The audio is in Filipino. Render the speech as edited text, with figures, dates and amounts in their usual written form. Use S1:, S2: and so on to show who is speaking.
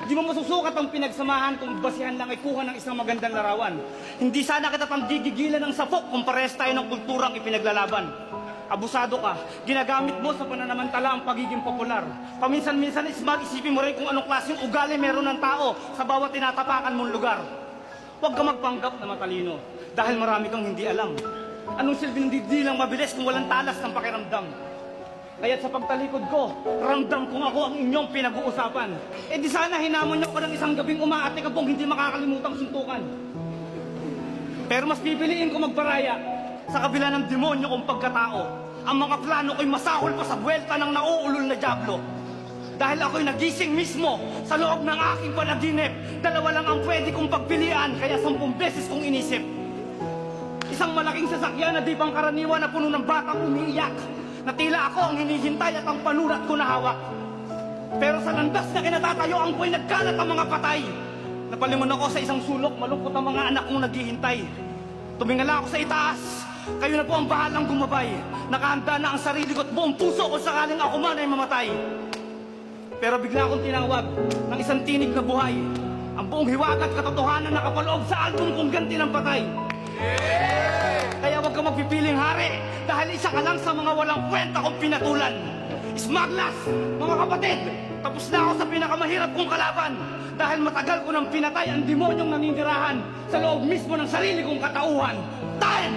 S1: Di mo masusukat ang pinagsamahan kung basihan lang ay kuha ng isang magandang larawan. Hindi sana kita pang gigigilan ng sapok kung parehas tayo ng kulturang ipinaglalaban. Abusado ka, ginagamit mo sa pananamantala ang pagiging popular. Paminsan-minsan is mag-isipin mo rin kung anong klaseng ugali meron ng tao sa bawat tinatapakan mong lugar. Huwag ka magpanggap na matalino dahil marami kang hindi alam. Anong silbi ng didilang mabilis kung walang talas ng pakiramdam? Kaya't sa pagtalikod ko, ramdam kung ako ang inyong pinag-uusapan. Eh di sana hinamon niyo ko ng isang gabing umaate ka pong hindi makakalimutang suntukan. Pero mas pipiliin ko magbaraya sa kabila ng demonyo kong pagkatao. Ang mga plano ko'y masahol pa sa buwelta ng nauulol na dyablo. Dahil ako'y nagising mismo sa loob ng aking panaginip. Dalawa lang ang pwede kong pagpilian, kaya 10 beses kong inisip. Isang malaking sasakyan na di pangkaraniwan na puno ng batang umiiyak. Na tila ako ang hinihintay at ang panulat ko na hawak. Pero sa landas na kinatatayoan ko'y nagkalat ang mga patay. Napalingon ako sa isang sulok, malungkot ang mga anak kong naghihintay. Tumingala ako sa itaas, kayo na po ang bahalang gumabay. Nakahanda na ang sarili ko at buong puso kung sakaling ako man ay mamatay. Pero bigla akong tinawag ng isang tinig na buhay. Ang buong hiwaga at katotohanan nakapaloob sa album kong Ganti ng Patay. Kaya huwag ka magpipiling hari dahil isa ka lang sa mga walang kwenta kong pinatulan. Smugglers, mga kapatid, tapos na ako sa pinakamahirap kong kalaban dahil matagal ko nang pinatay ang demonyong naninirahan sa loob mismo ng sarili kong katauhan. Time!